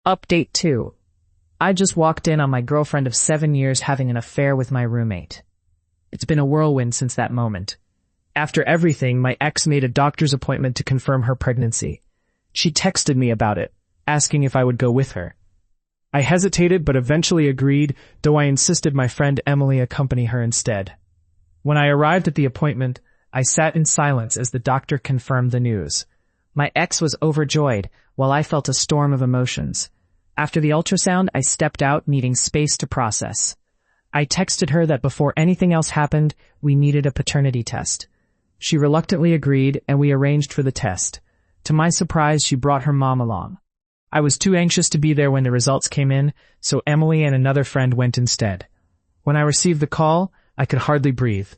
Update 2. I just walked in on my girlfriend of 7 years having an affair with my roommate. It's been a whirlwind since that moment. After everything, my ex made a doctor's appointment to confirm her pregnancy. She texted me about it, asking if I would go with her. I hesitated but eventually agreed, though I insisted my friend Emily accompany her instead. When I arrived at the appointment, I sat in silence as the doctor confirmed the news. My ex was overjoyed, while I felt a storm of emotions. After the ultrasound, I stepped out, needing space to process. I texted her that before anything else happened, we needed a paternity test. She reluctantly agreed, and we arranged for the test. To my surprise, she brought her mom along. I was too anxious to be there when the results came in, so Emily and another friend went instead. When I received the call, I could hardly breathe.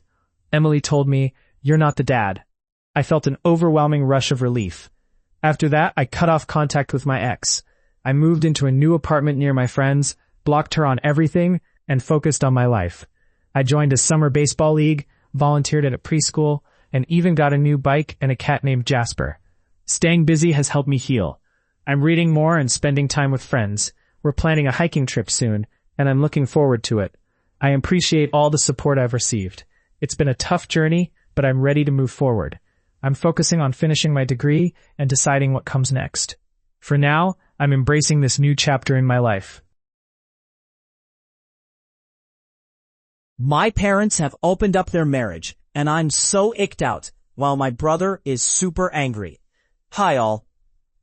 Emily told me, "You're not the dad." I felt an overwhelming rush of relief. After that, I cut off contact with my ex. I moved into a new apartment near my friends, blocked her on everything, and focused on my life. I joined a summer baseball league, volunteered at a preschool, and even got a new bike and a cat named Jasper. Staying busy has helped me heal. I'm reading more and spending time with friends. We're planning a hiking trip soon, and I'm looking forward to it. I appreciate all the support I've received. It's been a tough journey, but I'm ready to move forward. I'm focusing on finishing my degree and deciding what comes next. For now, I'm embracing this new chapter in my life. My parents have opened up their marriage, and I'm so icked out, while my brother is super angry. Hi all.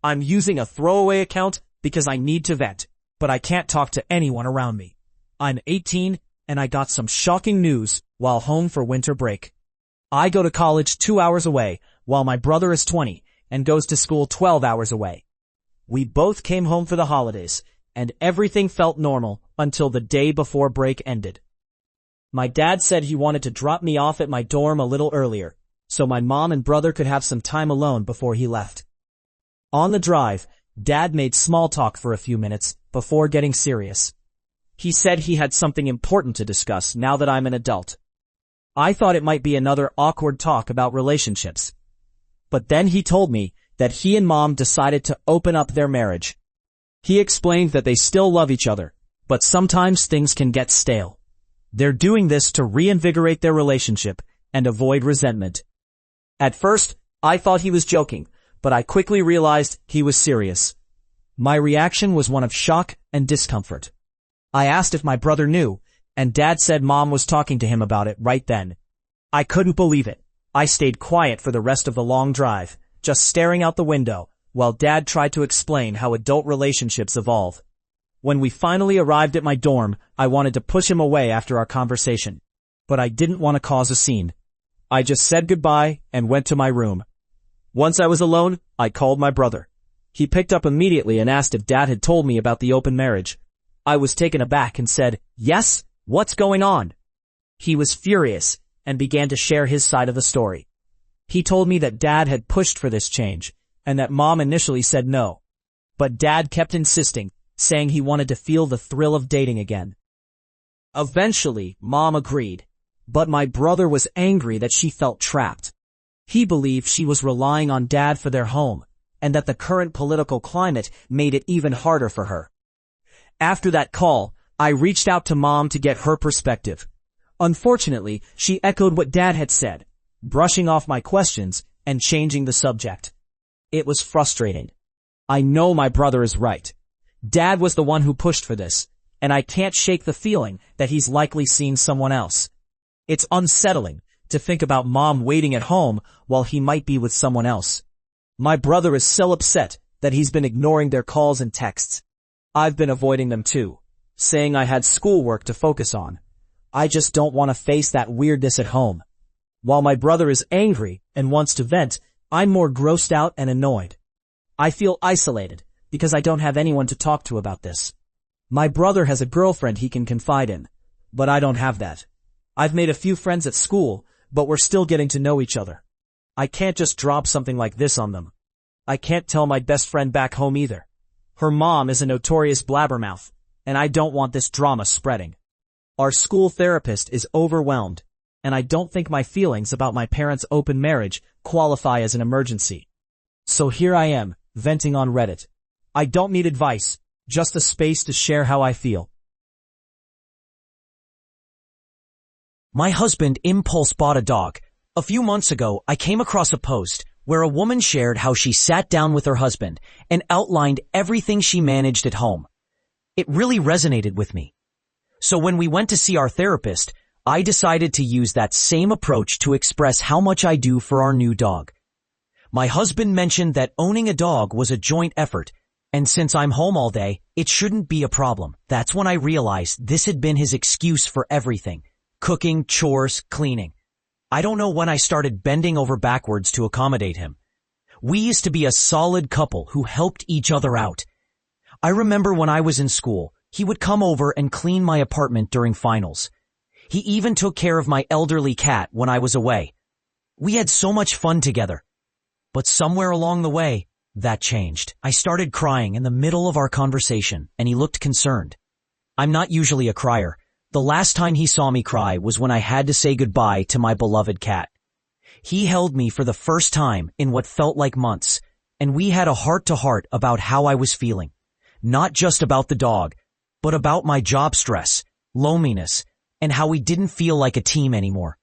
I'm using a throwaway account because I need to vent, but I can't talk to anyone around me. I'm 18, and I got some shocking news while home for winter break. I go to college 2 hours away, while my brother is 20 and goes to school 12 hours away. We both came home for the holidays, and everything felt normal until the day before break ended. My dad said he wanted to drop me off at my dorm a little earlier, so my mom and brother could have some time alone before he left. On the drive, Dad made small talk for a few minutes before getting serious. He said he had something important to discuss now that I'm an adult. I thought it might be another awkward talk about relationships. But then he told me that he and Mom decided to open up their marriage. He explained that they still love each other, but sometimes things can get stale. They're doing this to reinvigorate their relationship and avoid resentment. At first, I thought he was joking, but I quickly realized he was serious. My reaction was one of shock and discomfort. I asked if my brother knew, and Dad said Mom was talking to him about it right then. I couldn't believe it. I stayed quiet for the rest of the long drive, just staring out the window, while Dad tried to explain how adult relationships evolve. When we finally arrived at my dorm, I wanted to push him away after our conversation, but I didn't want to cause a scene. I just said goodbye and went to my room. Once I was alone, I called my brother. He picked up immediately and asked if Dad had told me about the open marriage. I was taken aback and said, "Yes, what's going on?" He was furious and began to share his side of the story. He told me that Dad had pushed for this change and that Mom initially said no. But Dad kept insisting, saying he wanted to feel the thrill of dating again. Eventually, Mom agreed, but my brother was angry that she felt trapped. He believed she was relying on Dad for their home, and that the current political climate made it even harder for her. After that call, I reached out to Mom to get her perspective. Unfortunately, she echoed what Dad had said, brushing off my questions and changing the subject. It was frustrating. I know my brother is right. Dad was the one who pushed for this, and I can't shake the feeling that he's likely seen someone else. It's unsettling to think about Mom waiting at home while he might be with someone else. My brother is so upset that he's been ignoring their calls and texts. I've been avoiding them too, saying I had schoolwork to focus on. I just don't want to face that weirdness at home. While my brother is angry and wants to vent, I'm more grossed out and annoyed. I feel isolated because I don't have anyone to talk to about this. My brother has a girlfriend he can confide in, but I don't have that. I've made a few friends at school, but we're still getting to know each other. I can't just drop something like this on them. I can't tell my best friend back home either. Her mom is a notorious blabbermouth, and I don't want this drama spreading. Our school therapist is overwhelmed, and I don't think my feelings about my parents' open marriage qualify as an emergency. So here I am, venting on Reddit. I don't need advice, just a space to share how I feel. My husband impulse bought a dog. A few months ago, I came across a post where a woman shared how she sat down with her husband and outlined everything she managed at home. It really resonated with me. So when we went to see our therapist, I decided to use that same approach to express how much I do for our new dog. My husband mentioned that owning a dog was a joint effort, and since I'm home all day, it shouldn't be a problem. That's when I realized this had been his excuse for everything: cooking, chores, cleaning. I don't know when I started bending over backwards to accommodate him. We used to be a solid couple who helped each other out. I remember when I was in school, he would come over and clean my apartment during finals. He even took care of my elderly cat when I was away. We had so much fun together. But somewhere along the way, that changed. I started crying in the middle of our conversation, and he looked concerned. I'm not usually a crier. The last time he saw me cry was when I had to say goodbye to my beloved cat. He held me for the first time in what felt like months, and we had a heart-to-heart about how I was feeling. Not just about the dog, but about my job stress, loneliness, and how we didn't feel like a team anymore.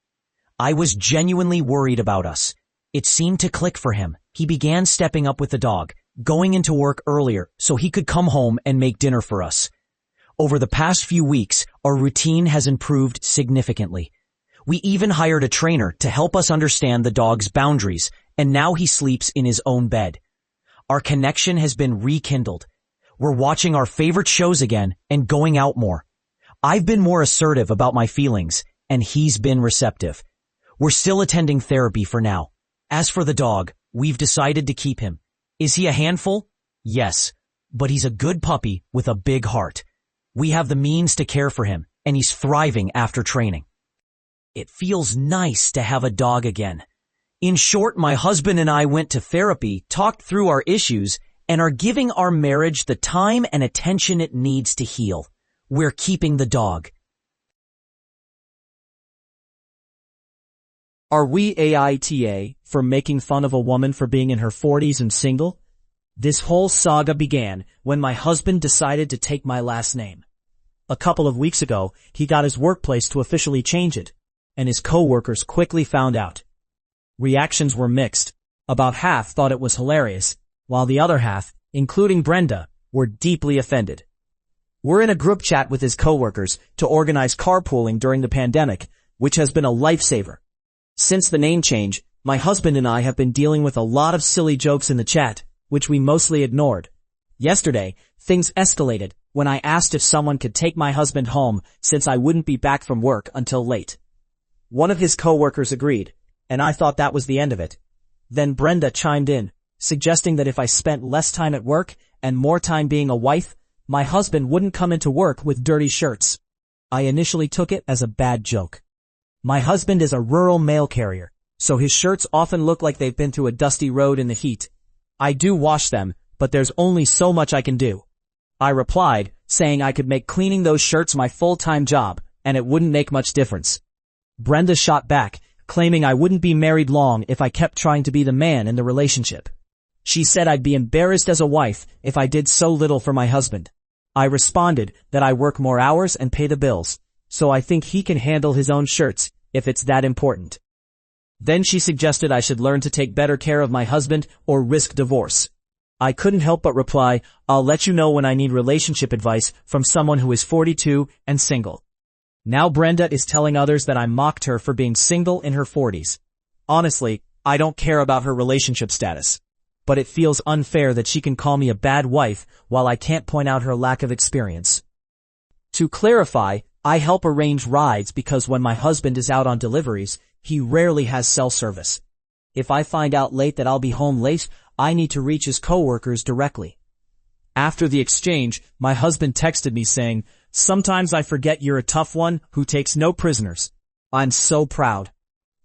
I was genuinely worried about us. It seemed to click for him. He began stepping up with the dog, going into work earlier so he could come home and make dinner for us. Over the past few weeks, our routine has improved significantly. We even hired a trainer to help us understand the dog's boundaries, and now he sleeps in his own bed. Our connection has been rekindled. We're watching our favorite shows again and going out more. I've been more assertive about my feelings, and he's been receptive. We're still attending therapy for now. As for the dog, we've decided to keep him. Is he a handful? Yes, but he's a good puppy with a big heart. We have the means to care for him, and he's thriving after training. It feels nice to have a dog again. In short, my husband and I went to therapy, talked through our issues, and are giving our marriage the time and attention it needs to heal. We're keeping the dog. Are we AITA for making fun of a woman for being in her 40s and single? This whole saga began when my husband decided to take my last name. A couple of weeks ago, he got his workplace to officially change it, and his coworkers quickly found out. Reactions were mixed. About half thought it was hilarious, while the other half, including Brenda, were deeply offended. We're in a group chat with his coworkers to organize carpooling during the pandemic, which has been a lifesaver. Since the name change, my husband and I have been dealing with a lot of silly jokes in the chat, which we mostly ignored. Yesterday, things escalated when I asked if someone could take my husband home since I wouldn't be back from work until late. One of his coworkers agreed, and I thought that was the end of it. Then Brenda chimed in, suggesting that if I spent less time at work and more time being a wife, my husband wouldn't come into work with dirty shirts. I initially took it as a bad joke. My husband is a rural mail carrier, so his shirts often look like they've been through a dusty road in the heat. I do wash them, but there's only so much I can do. I replied, saying I could make cleaning those shirts my full-time job, and it wouldn't make much difference. Brenda shot back, claiming I wouldn't be married long if I kept trying to be the man in the relationship. She said I'd be embarrassed as a wife if I did so little for my husband. I responded that I work more hours and pay the bills, so I think he can handle his own shirts if it's that important. Then she suggested I should learn to take better care of my husband or risk divorce. I couldn't help but reply, I'll let you know when I need relationship advice from someone who is 42 and single. Now Brenda is telling others that I mocked her for being single in her 40s. Honestly, I don't care about her relationship status. But it feels unfair that she can call me a bad wife while I can't point out her lack of experience. To clarify, I help arrange rides because when my husband is out on deliveries, he rarely has cell service. If I find out late that I'll be home late, I need to reach his coworkers directly. After the exchange, my husband texted me saying, "Sometimes I forget you're a tough one who takes no prisoners. I'm so proud."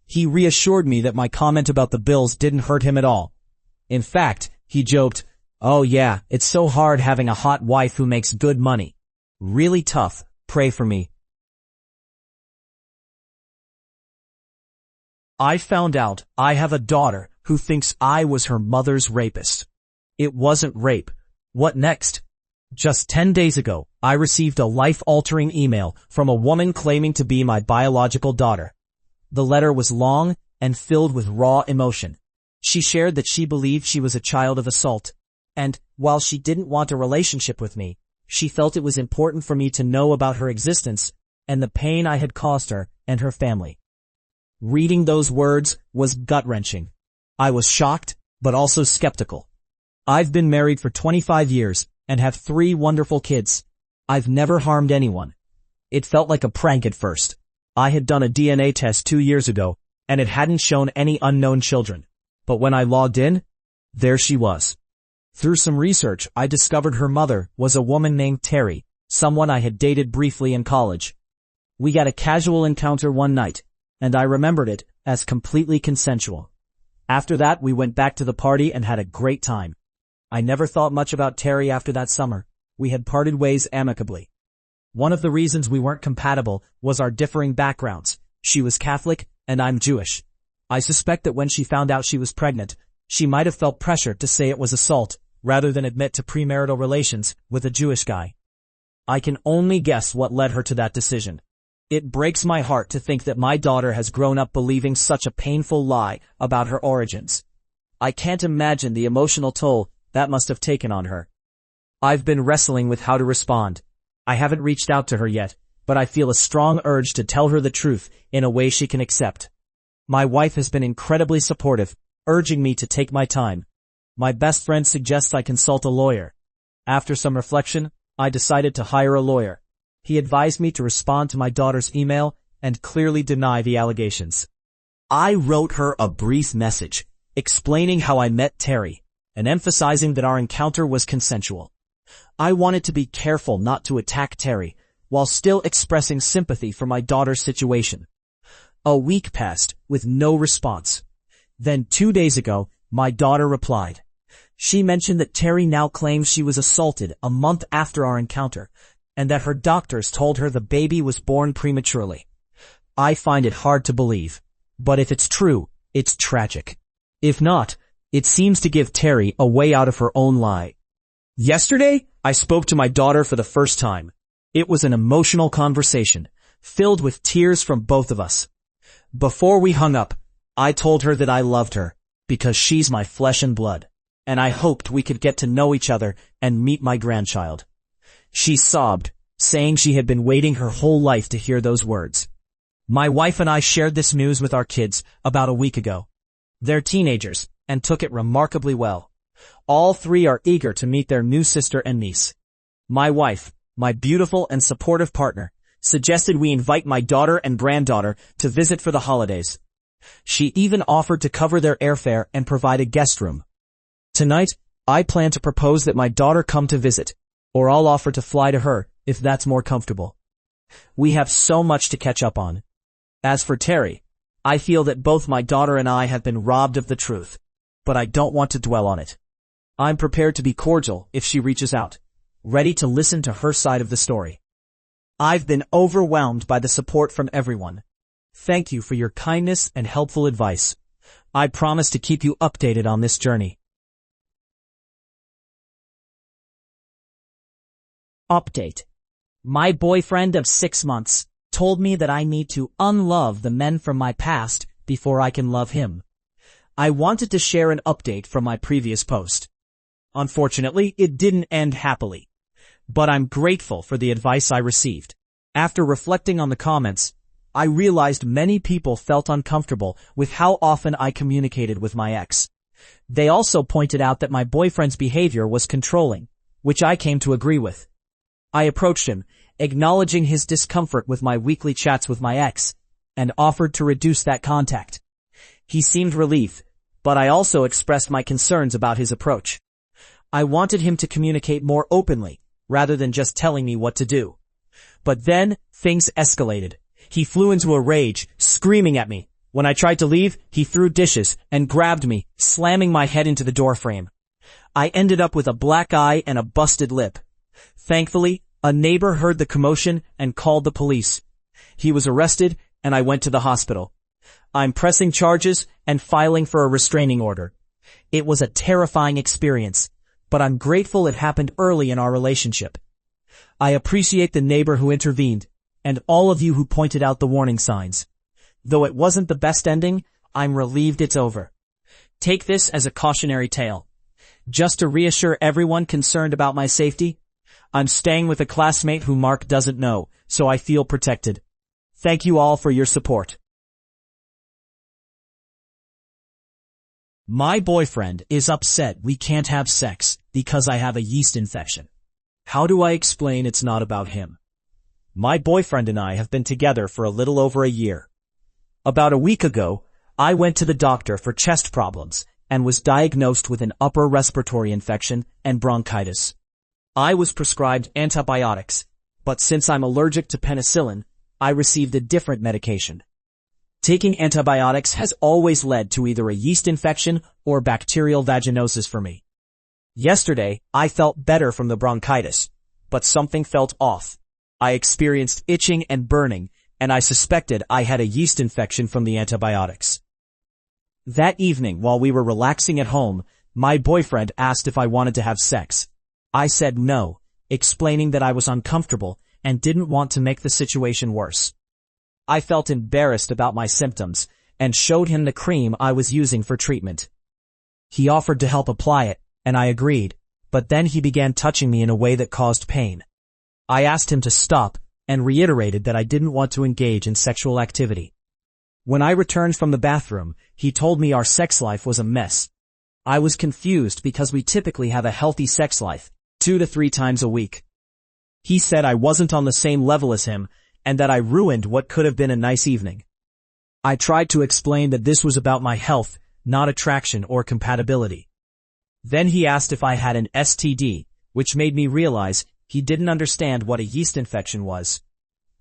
He reassured me that my comment about the bills didn't hurt him at all. In fact, he joked, "Oh yeah, it's so hard having a hot wife who makes good money. Really tough, pray for me." I found out I have a daughter who thinks I was her mother's rapist. It wasn't rape. What next? Just 10 days ago, I received a life-altering email from a woman claiming to be my biological daughter. The letter was long and filled with raw emotion. She shared that she believed she was a child of assault, and, while she didn't want a relationship with me, she felt it was important for me to know about her existence and the pain I had caused her and her family. Reading those words was gut-wrenching. I was shocked, but also skeptical. I've been married for 25 years and have 3 wonderful kids. I've never harmed anyone. It felt like a prank at first. I had done a DNA test 2 years ago, and it hadn't shown any unknown children. But when I logged in, there she was. Through some research, I discovered her mother was a woman named Terry, someone I had dated briefly in college. We had a casual encounter one night, and I remembered it as completely consensual. After that, we went back to the party and had a great time. I never thought much about Terry after that summer. We had parted ways amicably. One of the reasons we weren't compatible was our differing backgrounds. She was Catholic, and I'm Jewish. I suspect that when she found out she was pregnant, she might have felt pressure to say it was assault, rather than admit to premarital relations with a Jewish guy. I can only guess what led her to that decision. It breaks my heart to think that my daughter has grown up believing such a painful lie about her origins. I can't imagine the emotional toll that must have taken on her. I've been wrestling with how to respond. I haven't reached out to her yet, but I feel a strong urge to tell her the truth in a way she can accept. My wife has been incredibly supportive, urging me to take my time. My best friend suggests I consult a lawyer. After some reflection, I decided to hire a lawyer. He advised me to respond to my daughter's email and clearly deny the allegations. I wrote her a brief message, explaining how I met Terry, and emphasizing that our encounter was consensual. I wanted to be careful not to attack Terry, while still expressing sympathy for my daughter's situation. A week passed with no response. Then 2 days ago, my daughter replied. She mentioned that Terry now claims she was assaulted a month after our encounter, and that her doctors told her the baby was born prematurely. I find it hard to believe, but if it's true, it's tragic. If not, it seems to give Terry a way out of her own lie. Yesterday, I spoke to my daughter for the first time. It was an emotional conversation, filled with tears from both of us. Before we hung up, I told her that I loved her, because she's my flesh and blood, and I hoped we could get to know each other and meet my grandchild. She sobbed, saying she had been waiting her whole life to hear those words. My wife and I shared this news with our kids about a week ago. They're teenagers, and took it remarkably well. All 3 are eager to meet their new sister and niece. My wife, my beautiful and supportive partner, suggested we invite my daughter and granddaughter to visit for the holidays. She even offered to cover their airfare and provide a guest room. Tonight, I plan to propose that my daughter come to visit, or I'll offer to fly to her if that's more comfortable. We have so much to catch up on. As for Terry, I feel that both my daughter and I have been robbed of the truth, but I don't want to dwell on it. I'm prepared to be cordial if she reaches out, ready to listen to her side of the story. I've been overwhelmed by the support from everyone. Thank you for your kindness and helpful advice. I promise to keep you updated on this journey. Update. My boyfriend of 6 months told me that I need to unlove the men from my past before I can love him. I wanted to share an update from my previous post. Unfortunately, it didn't end happily. But I'm grateful for the advice I received. After reflecting on the comments, I realized many people felt uncomfortable with how often I communicated with my ex. They also pointed out that my boyfriend's behavior was controlling, which I came to agree with. I approached him, acknowledging his discomfort with my weekly chats with my ex, and offered to reduce that contact. He seemed relieved, but I also expressed my concerns about his approach. I wanted him to communicate more openly, rather than just telling me what to do. But then, things escalated. He flew into a rage, screaming at me. When I tried to leave, he threw dishes and grabbed me, slamming my head into the doorframe. I ended up with a black eye and a busted lip. Thankfully, a neighbor heard the commotion and called the police. He was arrested, and I went to the hospital. I'm pressing charges and filing for a restraining order. It was a terrifying experience, but I'm grateful it happened early in our relationship. I appreciate the neighbor who intervened, and all of you who pointed out the warning signs. Though it wasn't the best ending, I'm relieved it's over. Take this as a cautionary tale. Just to reassure everyone concerned about my safety, I'm staying with a classmate who Mark doesn't know, so I feel protected. Thank you all for your support. My boyfriend is upset we can't have sex because I have a yeast infection. How do I explain it's not about him? My boyfriend and I have been together for a little over a year. About a week ago, I went to the doctor for chest problems and was diagnosed with an upper respiratory infection and bronchitis. I was prescribed antibiotics, but since I'm allergic to penicillin, I received a different medication. Taking antibiotics has always led to either a yeast infection or bacterial vaginosis for me. Yesterday, I felt better from the bronchitis, but something felt off. I experienced itching and burning, and I suspected I had a yeast infection from the antibiotics. That evening, while we were relaxing at home, my boyfriend asked if I wanted to have sex. I said no, explaining that I was uncomfortable and didn't want to make the situation worse. I felt embarrassed about my symptoms and showed him the cream I was using for treatment. He offered to help apply it, and I agreed, but then he began touching me in a way that caused pain. I asked him to stop and reiterated that I didn't want to engage in sexual activity. When I returned from the bathroom, he told me our sex life was a mess. I was confused because we typically have a healthy sex life, 2 to 3 times a week. He said I wasn't on the same level as him and that I ruined what could have been a nice evening. I tried to explain that this was about my health, not attraction or compatibility. Then he asked if I had an STD, which made me realize he didn't understand what a yeast infection was.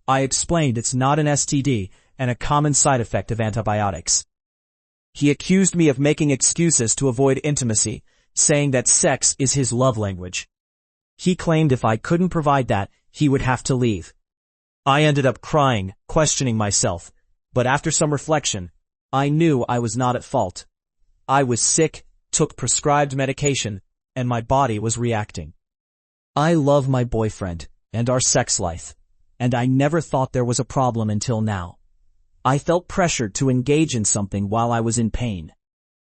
I explained it's not an STD and a common side effect of antibiotics. He accused me of making excuses to avoid intimacy, saying that sex is his love language. He claimed if I couldn't provide that, he would have to leave. I ended up crying, questioning myself, but after some reflection, I knew I was not at fault. I was sick, took prescribed medication, and my body was reacting. I love my boyfriend and our sex life, and I never thought there was a problem until now. I felt pressured to engage in something while I was in pain.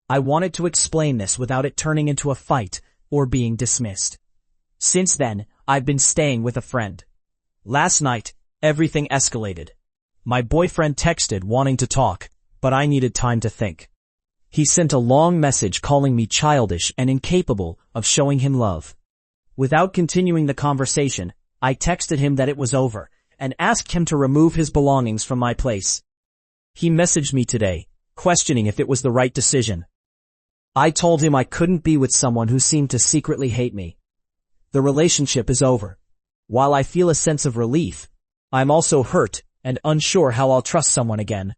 I wanted to explain this without it turning into a fight or being dismissed. Since then, I've been staying with a friend. Last night, everything escalated. My boyfriend texted wanting to talk, but I needed time to think. He sent a long message calling me childish and incapable of showing him love. Without continuing the conversation, I texted him that it was over and asked him to remove his belongings from my place. He messaged me today, questioning if it was the right decision. I told him I couldn't be with someone who seemed to secretly hate me. The relationship is over. While I feel a sense of relief, I'm also hurt and unsure how I'll trust someone again.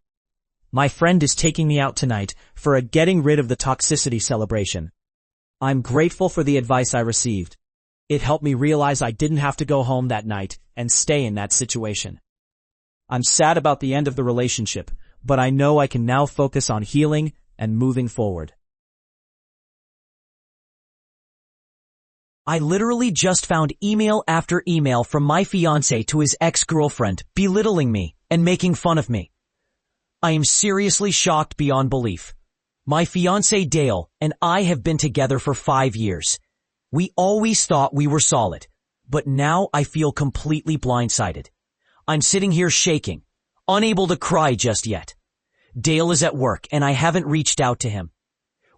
My friend is taking me out tonight for a getting rid of the toxicity celebration. I'm grateful for the advice I received. It helped me realize I didn't have to go home that night and stay in that situation. I'm sad about the end of the relationship, but I know I can now focus on healing and moving forward. I literally just found email after email from my fiancé to his ex-girlfriend, belittling me and making fun of me. I am seriously shocked beyond belief. My fiancé Dale and I have been together for 5 years. We always thought we were solid, but now I feel completely blindsided. I'm sitting here shaking, unable to cry just yet. Dale is at work and I haven't reached out to him.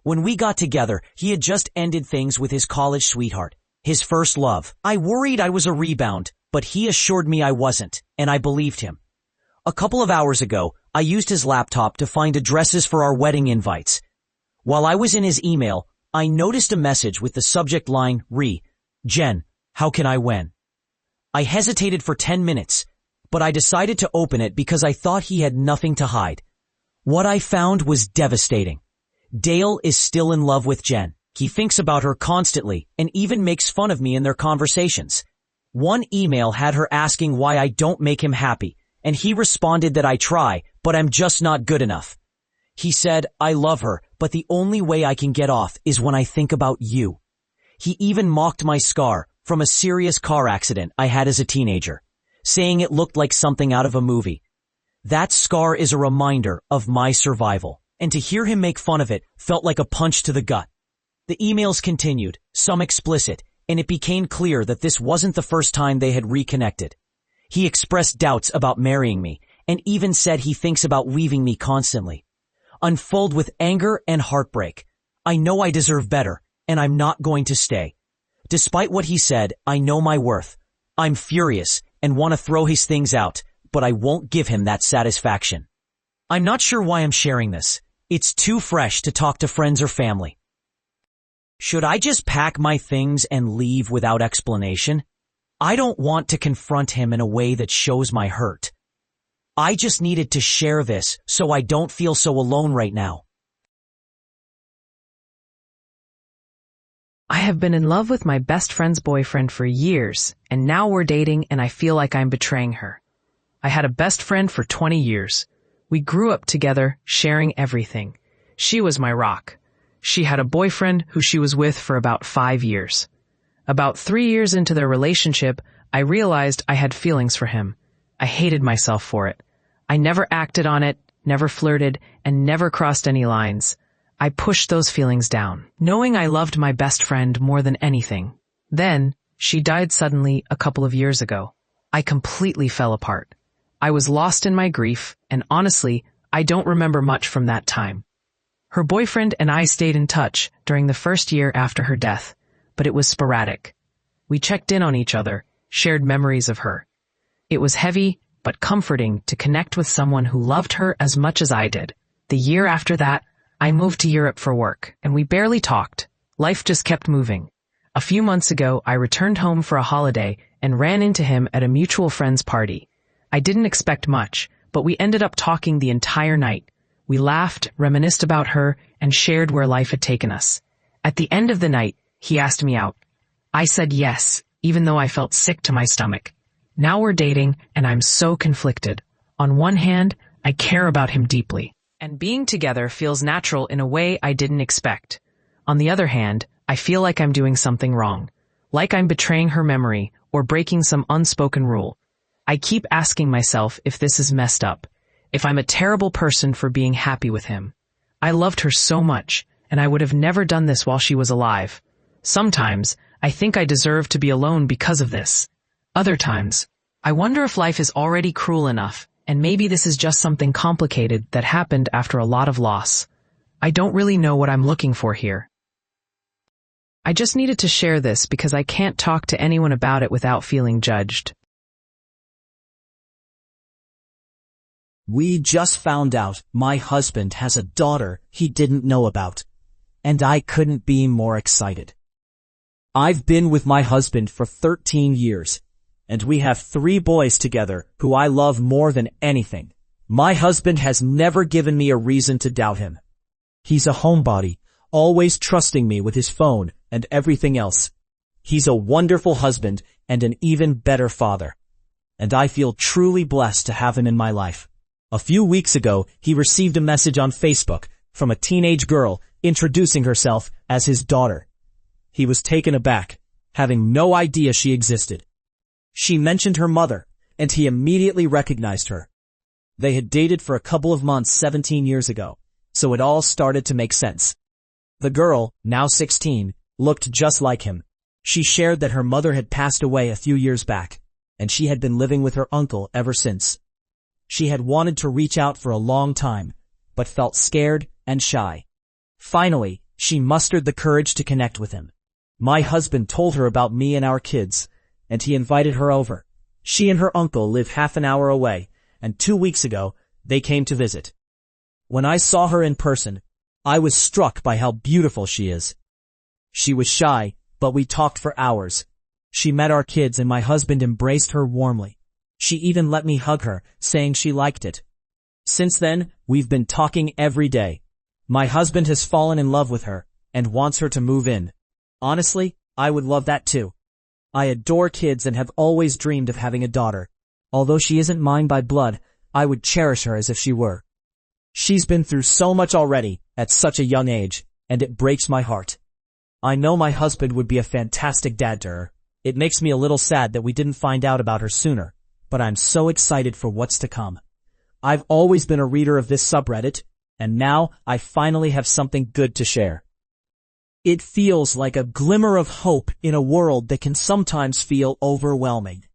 When we got together, he had just ended things with his college sweetheart, his first love. I worried I was a rebound, but he assured me I wasn't, and I believed him. A couple of hours ago, I used his laptop to find addresses for our wedding invites. While I was in his email, I noticed a message with the subject line, Jen, how can I win? I hesitated for 10 minutes, but I decided to open it because I thought he had nothing to hide. What I found was devastating. Dale is still in love with Jen. He thinks about her constantly and even makes fun of me in their conversations. One email had her asking why I don't make him happy, and he responded that I try, but I'm just not good enough. He said, I love her, but the only way I can get off is when I think about you. He even mocked my scar from a serious car accident I had as a teenager, saying it looked like something out of a movie. That scar is a reminder of my survival, and to hear him make fun of it felt like a punch to the gut. The emails continued, some explicit, and it became clear that this wasn't the first time they had reconnected. He expressed doubts about marrying me, and even said he thinks about leaving me constantly. Unfold with anger and heartbreak. I know I deserve better, and I'm not going to stay. Despite what he said, I know my worth. I'm furious and want to throw his things out, but I won't give him that satisfaction. I'm not sure why I'm sharing this. It's too fresh to talk to friends or family. Should I just pack my things and leave without explanation? I don't want to confront him in a way that shows my hurt. I just needed to share this so I don't feel so alone right now. I have been in love with my best friend's boyfriend for years, and now we're dating and I feel like I'm betraying her. I had a best friend for 20 years. We grew up together, sharing everything. She was my rock. She had a boyfriend who she was with for about 5 years. About 3 years into their relationship, I realized I had feelings for him. I hated myself for it. I never acted on it, never flirted, and never crossed any lines. I pushed those feelings down, knowing I loved my best friend more than anything. Then, she died suddenly a couple of years ago. I completely fell apart. I was lost in my grief, and honestly, I don't remember much from that time. Her boyfriend and I stayed in touch during the first year after her death, but it was sporadic. We checked in on each other, shared memories of her. It was heavy, but comforting to connect with someone who loved her as much as I did. The year after that, I moved to Europe for work, and we barely talked. Life just kept moving. A few months ago, I returned home for a holiday and ran into him at a mutual friend's party. I didn't expect much, but we ended up talking the entire night. We laughed, reminisced about her, and shared where life had taken us. At the end of the night, he asked me out. I said yes, even though I felt sick to my stomach. Now we're dating, and I'm so conflicted. On one hand, I care about him deeply, and being together feels natural in a way I didn't expect. On the other hand, I feel like I'm doing something wrong, like I'm betraying her memory or breaking some unspoken rule. I keep asking myself if this is messed up, if I'm a terrible person for being happy with him. I loved her so much, and I would have never done this while she was alive. Sometimes, I think I deserve to be alone because of this. Other times, I wonder if life is already cruel enough, and maybe this is just something complicated that happened after a lot of loss. I don't really know what I'm looking for here. I just needed to share this because I can't talk to anyone about it without feeling judged. We just found out my husband has a daughter he didn't know about, and I couldn't be more excited. I've been with my husband for 13 years, and we have 3 boys together who I love more than anything. My husband has never given me a reason to doubt him. He's a homebody, always trusting me with his phone and everything else. He's a wonderful husband and an even better father, and I feel truly blessed to have him in my life. A few weeks ago, he received a message on Facebook from a teenage girl introducing herself as his daughter. He was taken aback, having no idea she existed. She mentioned her mother, and he immediately recognized her. They had dated for a couple of months 17 years ago, so it all started to make sense. The girl, now 16, looked just like him. She shared that her mother had passed away a few years back, and she had been living with her uncle ever since. She had wanted to reach out for a long time, but felt scared and shy. Finally, she mustered the courage to connect with him. My husband told her about me and our kids, and he invited her over. She and her uncle live half an hour away, and 2 weeks ago, they came to visit. When I saw her in person, I was struck by how beautiful she is. She was shy, but we talked for hours. She met our kids and my husband embraced her warmly. She even let me hug her, saying she liked it. Since then, we've been talking every day. My husband has fallen in love with her and wants her to move in. Honestly, I would love that too. I adore kids and have always dreamed of having a daughter. Although she isn't mine by blood, I would cherish her as if she were. She's been through so much already at such a young age, and it breaks my heart. I know my husband would be a fantastic dad to her. It makes me a little sad that we didn't find out about her sooner, but I'm so excited for what's to come. I've always been a reader of this subreddit, and now I finally have something good to share. It feels like a glimmer of hope in a world that can sometimes feel overwhelming.